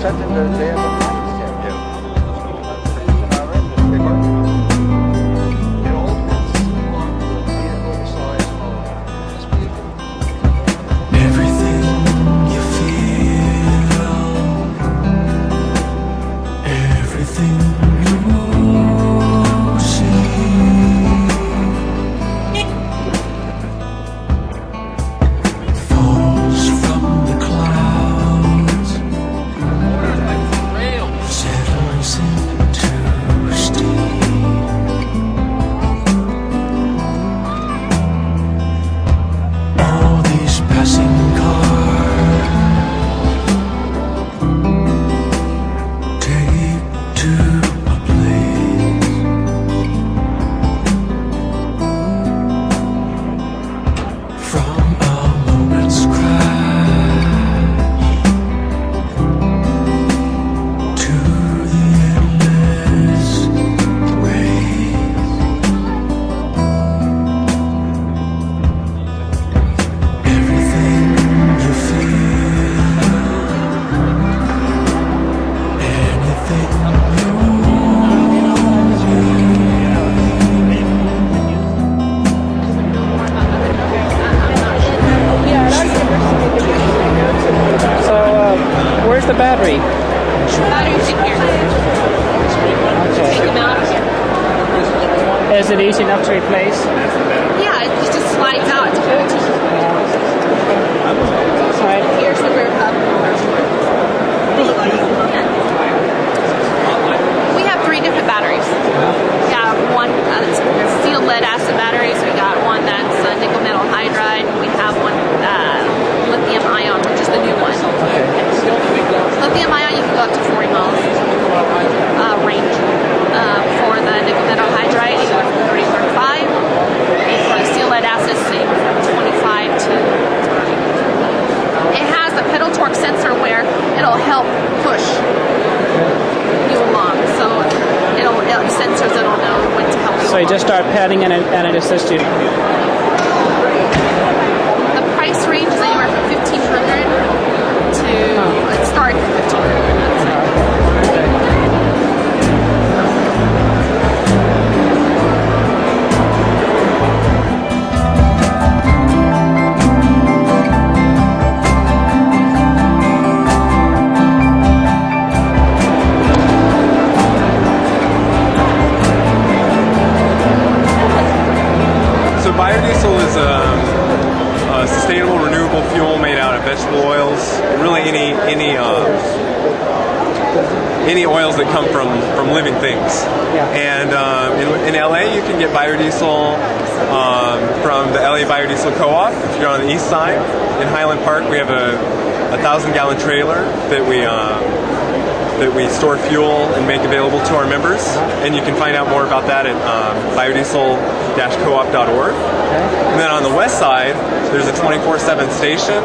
something that they have a concept. Everything you feel, everything you see, falls from the clouds, settles into steam. All these passing cars take to a place from a moment's crash to the endless race. Everything you feel, anything you So, where's the battery? Batteries in here. Take them out. Is it easy enough to replace? Yeah, it just slides out. It's bolted. Right. Here's the rear hub. We have 3 different batteries. Yeah, one that's steel lead acid batteries. We got one that's nickel metal hydride. We have one lithium ion, which is the new one. Lithium ion, you can go up to 40 miles range. For the nickel metal hydride, you go from 30 to 35. And for the steel lead acid, same from 25 to 30. It has a pedal torque sensor where it'll help push you along. So sensors that'll know when to help you. So you just start padding and it assists you. The price range is anywhere from $1,500 to it starts at So biodiesel is a sustainable, renewable fuel made out of vegetable oils. Really, any oils that come from living things. And in LA, you can get biodiesel from the LA Biodiesel Co-op. If you're on the east side, in Highland Park, we have a 1,000-gallon trailer that we store fuel and make available to our members. And you can find out more about that at biodiesel-coop.org. And then on the west side, there's a 24/7 station,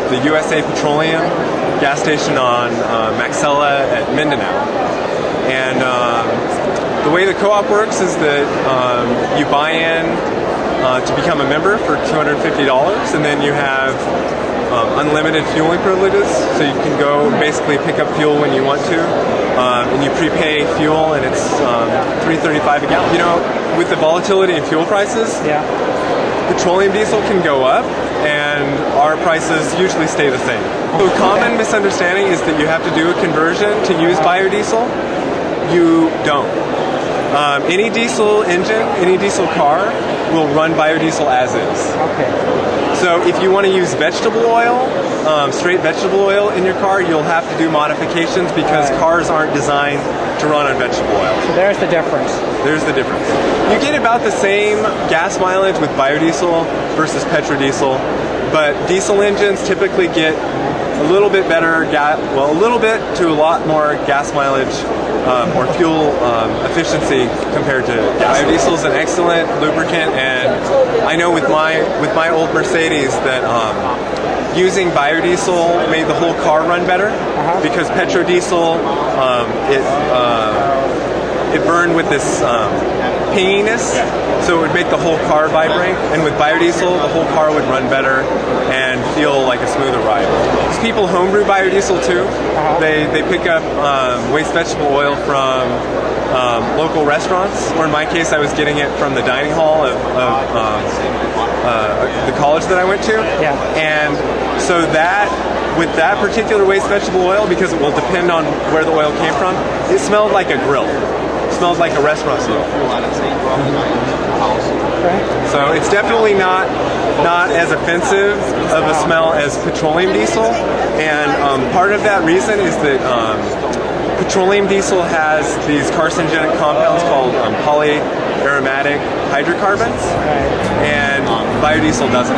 the USA Petroleum gas station on Maxella at Mindanao. And the way the co-op works is that you buy in to become a member for $250, and then you have unlimited fueling privileges, so you can go basically pick up fuel when you want to, and you prepay fuel, and it's $3.35 a gallon. You know, with the volatility in fuel prices, petroleum diesel can go up, and our prices usually stay the same. So a common misunderstanding is that you have to do a conversion to use biodiesel. You don't. Any diesel engine, any diesel car will run biodiesel as is. So if you want to use vegetable oil, straight vegetable oil in your car, you'll have to do modifications because cars aren't designed to run on vegetable oil. So there's the difference. There's the difference. You get about the same gas mileage with biodiesel versus petrodiesel, but diesel engines typically get a little bit better a little bit to a lot more gas mileage or fuel efficiency compared to gas. Biodiesel is an excellent lubricant, and I know with my old Mercedes that using biodiesel made the whole car run better because petrodiesel it burned with this pinginess, so it would make the whole car vibrate. And with biodiesel, the whole car would run better and feel like a smoother ride. People homebrew biodiesel too. They pick up waste vegetable oil from local restaurants, or in my case, I was getting it from the dining hall of the college that I went to. Yeah. And so that, with that particular waste vegetable oil, because it will depend on where the oil came from, it smelled like a grill. It smelled like a restaurant grill. So it's definitely not as offensive of a smell as petroleum diesel, and part of that reason is that petroleum diesel has these carcinogenic compounds called polyaromatic hydrocarbons, and biodiesel doesn't.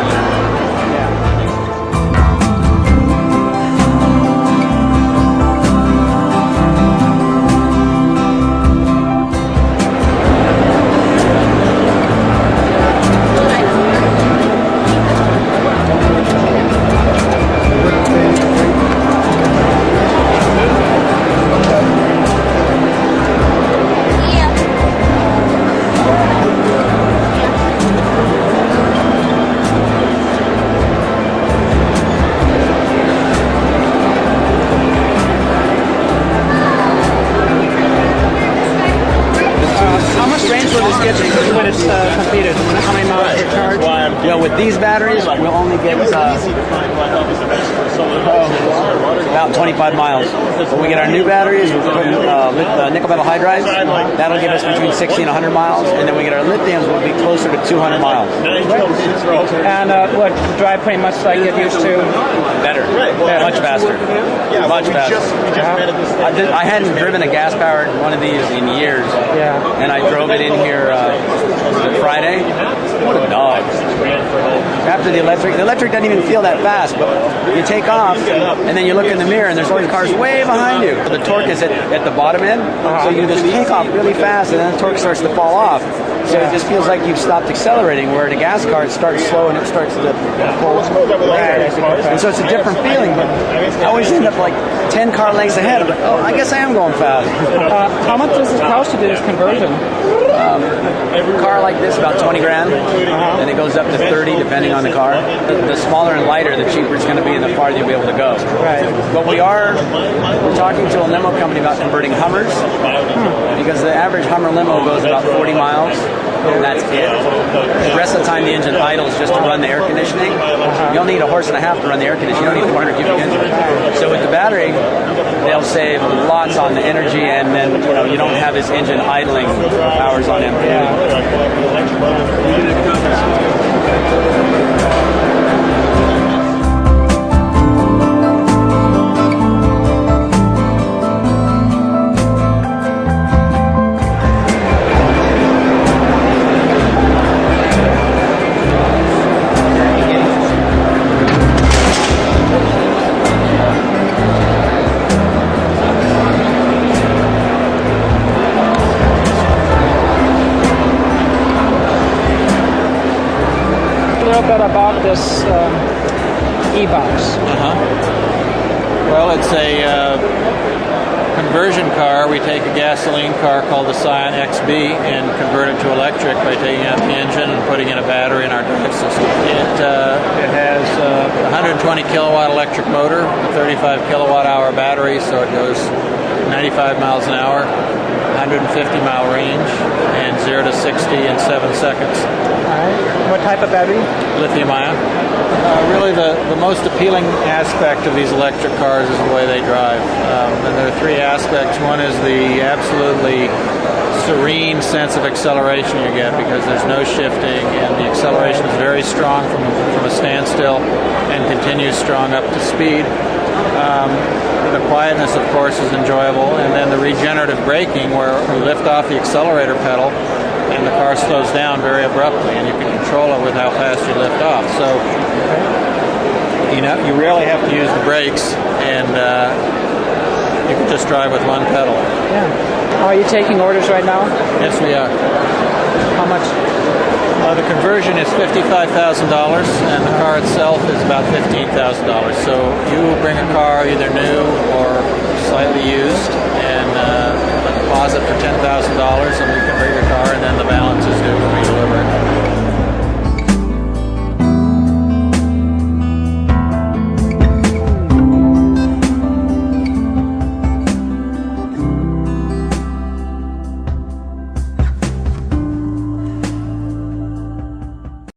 When it's completed, how many miles per charge? Yeah, with these batteries, we'll only get about 25 miles. When we get our new batteries, we'll put nickel metal hydride. That'll give us between 60 and 100 miles. And then we get our lithiums, we'll be closer to 200 miles. And what, drive pretty much like it used to? Better. Much faster. Much faster. I hadn't driven a gas-powered one of these in years. Yeah. And I drove it in here Friday. What a dog. After the electric doesn't even feel that fast, but you take off, and then you look in the mirror, and there's always cars way behind you. The torque is at the bottom end, so you just take off really fast, and then the torque starts to fall off. So it just feels like you've stopped accelerating, where in a gas car, it starts slow, and it starts to pull. And so it's a different feeling, but I always end up like 10 car lengths ahead. I'm like, oh, I guess I am going fast. How much does it cost to do this conversion? A car like this, about 20 grand, and it goes up to 30 depending on the car. The smaller and lighter, the cheaper it's going to be, and the farther you'll be able to go. Right. But we're talking to a limo company about converting Hummers, because the average Hummer limo goes about 40 miles, and that's it. The rest of the time the engine idles just to run the air conditioning. You don't need a horse and a half to run the air conditioning. You don't need a 400 cubic engine. So with the battery, they'll save lots on the energy, and then you don't have this engine idling hours on end. About this e-box. Well, it's a conversion car. We take a gasoline car called the Scion XB and convert it to electric by taking out the engine and putting in a battery in our drive system. It has a 120 kilowatt electric motor, a 35 kilowatt hour battery, so it goes 95 miles an hour, 150 mile range, and 0 to 60 in 7 seconds. What type of battery? Lithium ion. Really the most appealing aspect of these electric cars is the way they drive. And there are three aspects. One is the absolutely serene sense of acceleration you get, because there's no shifting, and the acceleration is very strong from a standstill and continues strong up to speed. The quietness, of course, is enjoyable, and then the regenerative braking, where we lift off the accelerator pedal and the car slows down very abruptly, and you can control it with how fast you lift off. So, you rarely have to use the brakes, and you can just drive with one pedal. Yeah. Are you taking orders right now? Yes, we are. How much? The conversion is $55,000, and the car itself is about $15,000. So you bring a car either new or slightly used, and a deposit for $10,000